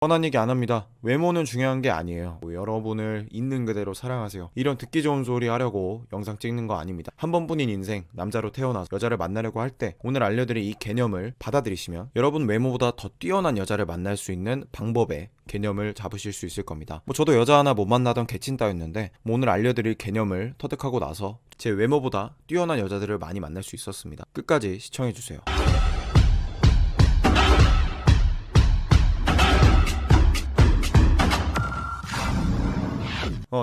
뻔한 얘기 안 합니다. 외모는 중요한 게 아니에요. 여러분을 있는 그대로 사랑하세요. 이런 듣기 좋은 소리 하려고 영상 찍는 거 아닙니다. 한 번뿐인 인생, 남자로 태어나서 여자를 만나려고 할 때 오늘 알려드릴 이 개념을 받아들이시면 여러분 외모보다 더 뛰어난 여자를 만날 수 있는 방법의 개념을 잡으실 수 있을 겁니다. 저도 여자 하나 못 만나던 개친따였는데 오늘 알려드릴 개념을 터득하고 나서 제 외모보다 뛰어난 여자들을 많이 만날 수 있었습니다. 끝까지 시청해주세요.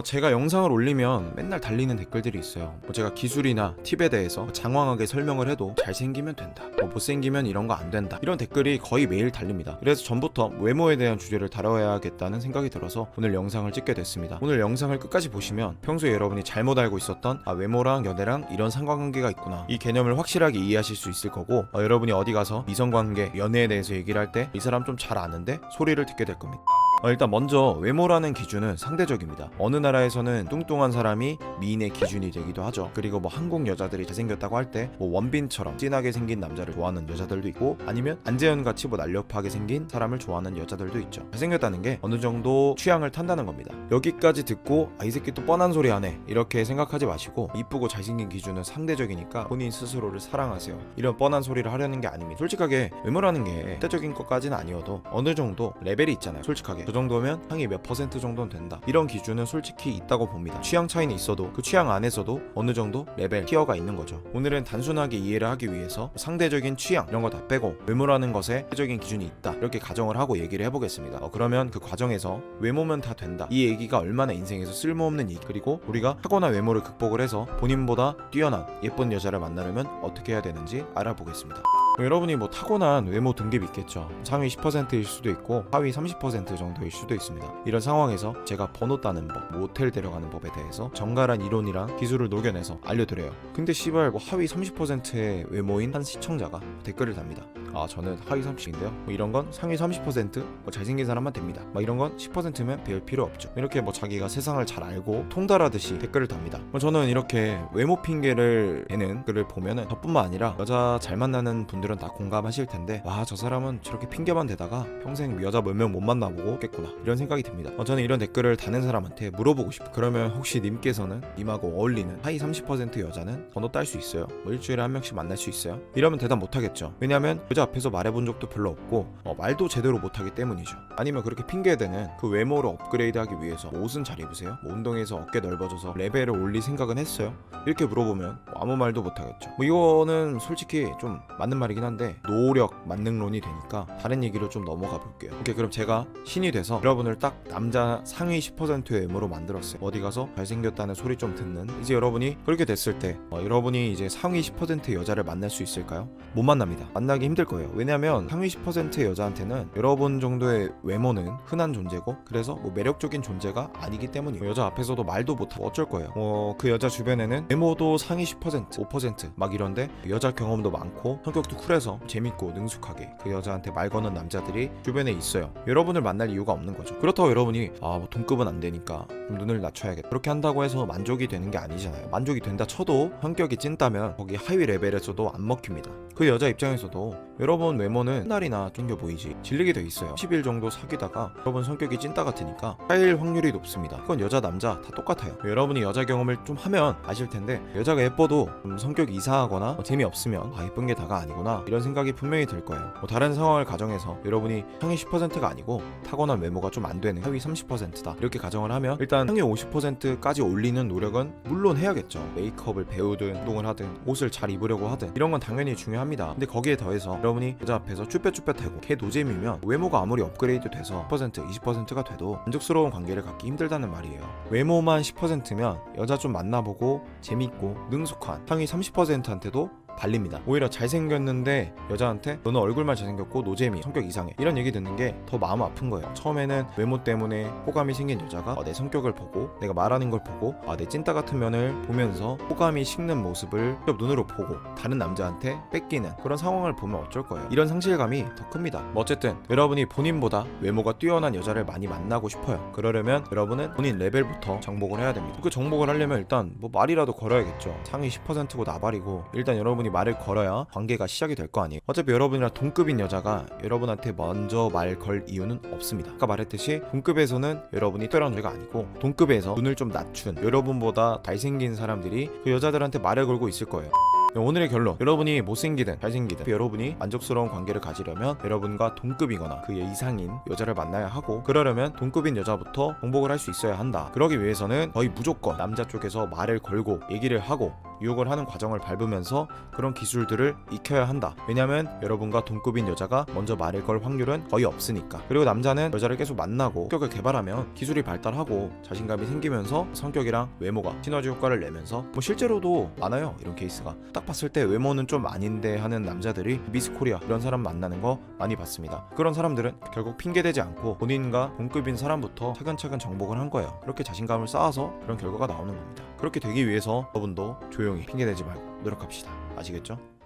제가 영상을 올리면 맨날 달리는 댓글들이 있어요. 제가 기술이나 팁에 대해서 장황하게 설명을 해도 잘생기면 된다, 못생기면 이런 거 안 된다, 이런 댓글이 거의 매일 달립니다. 그래서 전부터 외모에 대한 주제를 다뤄야겠다는 생각이 들어서 오늘 영상을 찍게 됐습니다. 오늘 영상을 끝까지 보시면 평소에 여러분이 잘못 알고 있었던 외모랑 연애랑 이런 상관관계가 있구나, 이 개념을 확실하게 이해하실 수 있을 거고, 여러분이 어디 가서 이성관계, 연애에 대해서 얘기를 할 때 이 사람 좀 잘 아는데 소리를 듣게 될 겁니다. 일단 먼저 외모라는 기준은 상대적입니다. 어느 나라에서는 뚱뚱한 사람이 미인의 기준이 되기도 하죠. 그리고 한국 여자들이 잘생겼다고 할 때 원빈처럼 진하게 생긴 남자를 좋아하는 여자들도 있고, 아니면 안재현같이 날렵하게 생긴 사람을 좋아하는 여자들도 있죠. 잘생겼다는 게 어느 정도 취향을 탄다는 겁니다. 여기까지 듣고 이 새끼 또 뻔한 소리 하네 이렇게 생각하지 마시고, 이쁘고 잘생긴 기준은 상대적이니까 본인 스스로를 사랑하세요. 이런 뻔한 소리를 하려는 게 아닙니다. 솔직하게 외모라는 게 상대적인 것까지는 아니어도 어느 정도 레벨이 있잖아요. 솔직하게 그 정도면 상위 몇 퍼센트 정도는 된다, 이런 기준은 솔직히 있다고 봅니다. 취향 차이는 있어도 그 취향 안에서도 어느 정도 레벨 티어가 있는 거죠. 오늘은 단순하게 이해를 하기 위해서 상대적인 취향 이런 거 다 빼고 외모라는 것에 상대적인 기준이 있다 이렇게 가정을 하고 얘기를 해보겠습니다. 그러면 그 과정에서 외모면 다 된다, 이 얘기가 얼마나 인생에서 쓸모없는 얘기, 그리고 우리가 타고난 외모를 극복을 해서 본인보다 뛰어난 예쁜 여자를 만나려면 어떻게 해야 되는지 알아보겠습니다. 여러분이 타고난 외모 등급이 있겠죠. 상위 10%일 수도 있고 하위 30% 정도일 수도 있습니다. 이런 상황에서 제가 번호 따는 법, 모텔 데려가는 법에 대해서 정갈한 이론이랑 기술을 녹여내서 알려드려요. 근데 씨발 하위 30%의 외모인 한 시청자가 댓글을 답니다. 저는 하위 30인데요 이런 건 상위 30% 잘생긴 사람만 됩니다, 이런 건 10%면 배울 필요 없죠. 이렇게 자기가 세상을 잘 알고 통달하듯이 댓글을 답니다. 저는 이렇게 외모 핑계를 대는 글을 보면은 저뿐만 아니라 여자 잘 만나는 분들은 다 공감하실 텐데, 저 사람은 저렇게 핑계만 대다가 평생 여자 몇 명 못 만나보고 오겠구나, 이런 생각이 듭니다. 저는 이런 댓글을 다는 사람한테 물어보고 싶어요. 그러면 혹시 님께서는 님하고 어울리는 하위 30% 여자는 번호 딸 수 있어요? 일주일에 한 명씩 만날 수 있어요? 이러면 대답 못하겠죠. 왜냐면 여자 앞에서 말해본 적도 별로 없고 말도 제대로 못하기 때문이죠. 아니면 그렇게 핑계대는 그 외모를 업그레이드하기 위해서 옷은 잘 입으세요? 운동해서 어깨 넓어져서 레벨을 올릴 생각은 했어요? 이렇게 물어보면 아무 말도 못하겠죠. 이거는 솔직히 좀 맞는 말이긴 한데 노력 만능론이 되니까 다른 얘기로 좀 넘어가 볼게요. 오케이, 그럼 제가 신이 돼서 여러분을 딱 남자 상위 10%의 외모로 만들었어요. 어디 가서 잘생겼다는 소리 좀 듣는, 이제 여러분이 그렇게 됐을 때 여러분이 이제 상위 10%의 여자를 만날 수 있을까요? 못 만납니다. 만나기 힘들 거예요. 왜냐면 상위 10%의 여자한테는 여러분 정도의 외모는 흔한 존재고, 그래서 매력적인 존재가 아니기 때문이에요. 여자 앞에서도 말도 못하고 어쩔 거예요. 그 여자 주변에는 외모도 상위 10%, 5% 이런데 여자 경험도 많고 성격도 쿨해서 재밌고 능숙하게 그 여자한테 말 거는 남자들이 주변에 있어요. 여러분을 만날 이유가 없는 거죠. 그렇다고 여러분이 동급은 안 되니까 좀 눈을 낮춰야겠다, 그렇게 한다고 해서 만족이 되는 게 아니잖아요. 만족이 된다 쳐도 성격이 찐따면 거기 하위 레벨에서도 안 먹힙니다. 그 여자 입장에서도 여러분 외모는 훗날이나 쫑겨 보이지 질리게 돼 있어요. 10일 정도 사귀다가 여러분 성격이 찐따 같으니까 쌓일 확률이 높습니다. 그건 여자 남자 다 똑같아요. 여러분이 여자 경험을 좀 하면 아실 텐데, 여자가 예뻐도 성격이 이상하거나 재미없으면 예쁜 게 다가 아니구나, 이런 생각이 분명히 들 거예요. 다른 상황을 가정해서 여러분이 상위 10%가 아니고 타고난 외모가 좀 안 되는 하위 30%다 이렇게 가정을 하면, 일단 상위 50%까지 올리는 노력은 물론 해야겠죠. 메이크업을 배우든 운동을 하든 옷을 잘 입으려고 하든 이런 건 당연히 중요합니다. 근데 거기에 더해서 여러분이 여자 앞에서 쭈뼛쭈뼛하고 걔 노잼이면 외모가 아무리 업그레이드 돼서 10% 20%가 돼도 만족스러운 관계를 갖기 힘들다는 말이에요. 외모만 10%면 여자 좀 만나보고 재밌고 능숙한 상위 30%한테도 발립니다. 오히려 잘생겼는데 여자한테 너는 얼굴만 잘생겼고 노잼이, 성격 이상해, 이런 얘기 듣는 게 더 마음 아픈 거예요. 처음에는 외모 때문에 호감이 생긴 여자가 내 성격을 보고 내가 말하는 걸 보고 내 찐따 같은 면을 보면서 호감이 식는 모습을 직접 눈으로 보고 다른 남자한테 뺏기는 그런 상황을 보면 어쩔 거예요. 이런 상실감이 더 큽니다. 어쨌든 여러분이 본인보다 외모가 뛰어난 여자를 많이 만나고 싶어요. 그러려면 여러분은 본인 레벨부터 정복을 해야 됩니다. 그 정복을 하려면 일단 말이라도 걸어야겠죠. 상위 10%고 나발이고 일단 여러분이 여러분이 말을 걸어야 관계가 시작이 될 거 아니에요. 어차피 여러분이랑 동급인 여자가 여러분한테 먼저 말 걸 이유는 없습니다. 아까 말했듯이 동급에서는 여러분이 특별한 죄가 아니고 동급에서 눈을 좀 낮춘 여러분보다 잘생긴 사람들이 그 여자들한테 말을 걸고 있을 거예요. 오늘의 결론, 여러분이 못생기든 잘생기든 여러분이 만족스러운 관계를 가지려면 여러분과 동급이거나 그 이상인 여자를 만나야 하고, 그러려면 동급인 여자부터 공복을 할 수 있어야 한다. 그러기 위해서는 거의 무조건 남자 쪽에서 말을 걸고 얘기를 하고 유혹을 하는 과정을 밟으면서 그런 기술들을 익혀야 한다. 왜냐면 여러분과 동급인 여자가 먼저 말을 걸 확률은 거의 없으니까. 그리고 남자는 여자를 계속 만나고 성격을 개발하면 기술이 발달하고 자신감이 생기면서 성격이랑 외모가 시너지 효과를 내면서 실제로도 많아요, 이런 케이스가. 딱 봤을 때 외모는 좀 아닌데 하는 남자들이 미스 코리아 이런 사람 만나는 거 많이 봤습니다. 그런 사람들은 결국 핑계대지 않고 본인과 동급인 사람부터 차근차근 정복을 한 거예요. 그렇게 자신감을 쌓아서 그런 결과가 나오는 겁니다. 그렇게 되기 위해서 여러분도 조용히 핑계대지 말고 노력합시다. 아시겠죠?